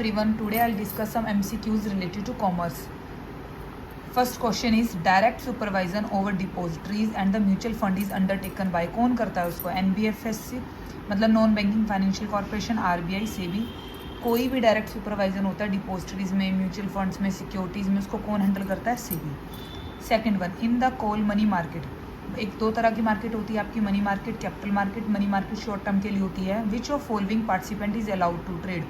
Everyone, today I'll discuss some MCQs related to commerce. First question is direct supervision over depositories and the mutual fund is undertaken by. कौन करता है उसको? NBFC मतलब non banking financial corporation, RBI, SEBI. कोई भी direct supervision होता है डिपोजिटरीज में, म्यूचुअल फंड्स में, सिक्योरिटीज़ में, उसको कौन हैंडल करता है? SEBI. Second one, in the call money market. एक दो तरह की मार्केट होती है आपकी, money market, capital market. Money market short term के लिए होती है. Which of following participant is allowed to trade.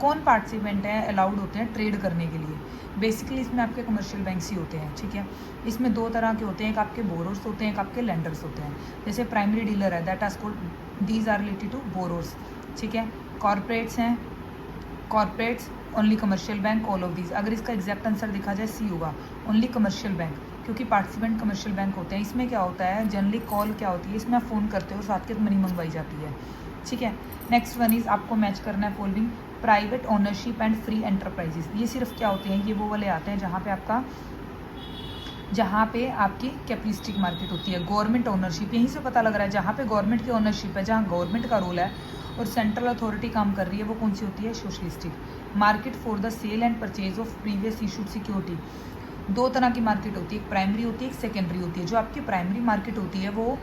कौन पार्टिसिपेंट है अलाउड होते हैं ट्रेड करने के लिए? बेसिकली इसमें आपके कमर्शियल बैंक्स ही होते हैं. ठीक है, इसमें दो तरह के होते हैं, एक आपके बोरोर्स होते हैं, एक आपके लेंडर्स होते हैं. जैसे प्राइमरी डीलर है, that are called, these are related to borrowers. ठीक है, कॉर्पोरेट्स हैं, corporates only commercial bank, all of these. अगर इसका एग्जैक्ट आंसर देखा जाए सी होगा, ओनली कमर्शियल बैंक, क्योंकि पार्टिसिपेंट कमर्शियल बैंक होते हैं. इसमें क्या होता है, जनरली कॉल क्या होती है, इसमें आप फ़ोन करते हो, साथ के मनी मंगवाई जाती है. ठीक है, नेक्स्ट वन इज़ आपको मैच करना है following private ownership and free enterprises. ये सिर्फ क्या होते हैं, ये वो वाले आते हैं जहाँ पे आपकी कैपिटलिस्टिक मार्केट होती है. गवर्नमेंट ओनरशिप, यहीं से पता लग रहा है, जहाँ पे गवर्नमेंट की ओनरशिप है, जहाँ गवर्नमेंट का रोल है और सेंट्रल अथॉरिटी काम कर रही है, वो कौन सी होती है? Socialistic. Market for the sale and purchase of previous issued security. दो तरह की मार्केट होती है, एक प्राइमरी होती है, एक सेकेंडरी होती है. जो आपकी प्राइमरी मार्केट होती है वो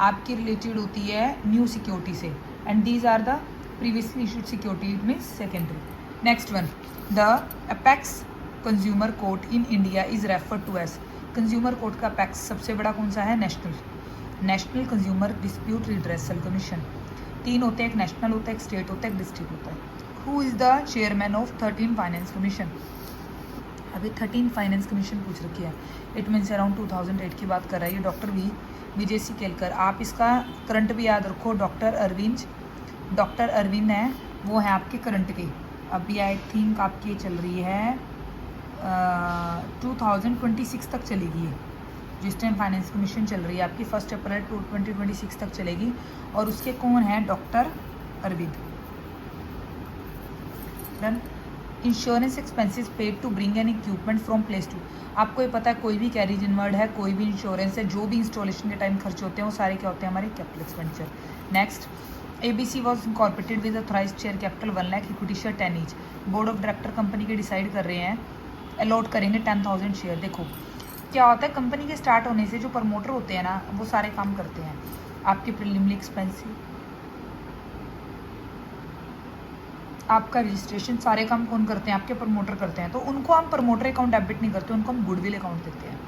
आपकी रिलेटेड होती है न्यू सिक्योरिटी से, and these are the previously issued security, it means secondary. Next one, the apex consumer court in India is referred to as. Consumer court का अपेक्स सबसे बड़ा कौन सा है? National consumer dispute redressal commission. तीन होते हैं, एक नेशनल होता है, एक स्टेट होता है, एक डिस्ट्रिक्ट होता है. Who is the chairman of 13 finance commission. अभी 13 फाइनेंस कमीशन पूछ रखी है, इट मीन्स अराउंड 2008 की बात कर रहा है. ये डॉक्टर विजय सी केलकर. आप इसका करंट भी याद रखो, डॉक्टर अरविंद है, वो है आपके करंट के. अभी आई थिंक आपकी चल रही है 2026 तक चलेगी. जिस टाइम फाइनेंस कमीशन चल रही है आपकी 1 अप्रैल 2026 तक चलेगी. और उसके कौन है? Doctor Arvind. Done. Insurance expenses paid to bring an equipment from place to. आपको ये पता है कोई भी कैरिज इनवर्ड है, कोई भी इंश्योरेंस है, जो भी इंस्टॉलेशन के टाइम खर्च होते हैं वो सारे क्या होते हैं? हमारे capital expenditure. Next, ABC was incorporated with authorised share capital 1 lakh, equity share 10 each. Board of director company के डिसाइड कर रहे हैं, अलॉट करेंगे 10,000 शेयर. देखो क्या होता है, कंपनी के स्टार्ट होने से जो प्रमोटर होते हैं ना, वो सारे काम करते हैं. आपके प्रीलिमिनरी एक्सपेंसिव, आपका रजिस्ट्रेशन, सारे काम कौन करते हैं? आपके प्रमोटर करते हैं. तो उनको हम प्रमोटर अकाउंट डेबिट नहीं करते, उनको हम गुडविल अकाउंट देते हैं.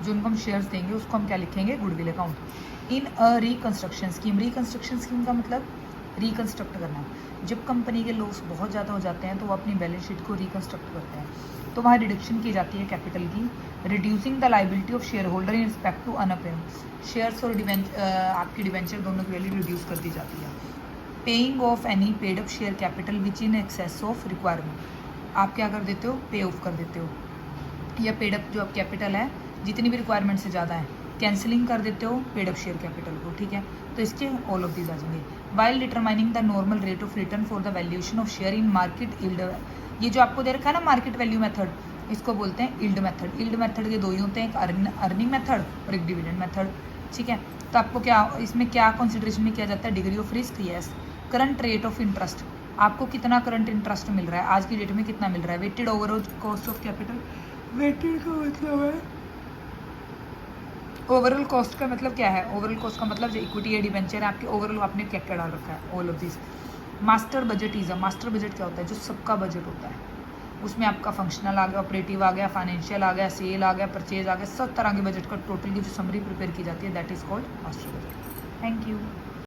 जो उनको हम शेयर्स देंगे उसको हम क्या लिखेंगे? Goodwill account. In a reconstruction scheme. Reconstruction scheme का मतलब रिकंस्ट्रक्ट करना. जब कंपनी के लॉस बहुत ज़्यादा हो जाते हैं तो वो अपनी बैलेंस शीट को रिकंस्ट्रक्ट करते हैं, तो वहाँ रिडक्शन की जाती है कैपिटल की. Reducing the liability of share holder in respect to unpaid shares और आपकी डिवेंचर दोनों की वैल्यू रिड्यूस कर दी जाती है. Paying off any paid up share capital which in excess of requirement. आप क्या कर देते हो? पे ऑफ कर देते हो, या पेड अप जो आप कैपिटल है जितनी भी रिक्वायरमेंट से ज़्यादा है, कैंसिलिंग कर देते हो पेड अप शेयर कैपिटल को. ठीक है, तो इसके ऑल ऑफ दीज आ जाएंगे. While determining the normal rate of return for the valuation of share in market yield. ये जो आपको दे रखा है ना मार्केट वैल्यू मेथड, इसको बोलते हैं यील्ड मेथड. यील्ड मेथड के दो ही होते हैं, एक अर्निंग मेथड और एक डिविडेंड मेथड. ठीक है, तो आपको क्या इसमें क्या कंसिडरेशन में किया जाता है? Degree of risk. Yes. Current rate of interest, आपको कितना करंट इंटरेस्ट मिल रहा है, आज की डेट में कितना मिल रहा है. Weighted overall cost of capital. Weighted का मतलब है, ओवरऑल कॉस्ट का मतलब क्या है? ओवरऑल कॉस्ट का मतलब जो इक्विटी या डिवेंचर है आपके, ओवरऑल आपने क्या क्या डाल रखा है, all of this. Master budget is a. Master budget क्या होता है? जो सबका बजट होता है, उसमें आपका फंक्शनल आ गया, ऑपरेटिव आ गया, फाइनेंशियल आ गया, सेल आ गया, परचेज आ गया, सब तरह के बजट का टोटल की जो समरी प्रिपेयर की जाती है, that is called master budget. Thank you.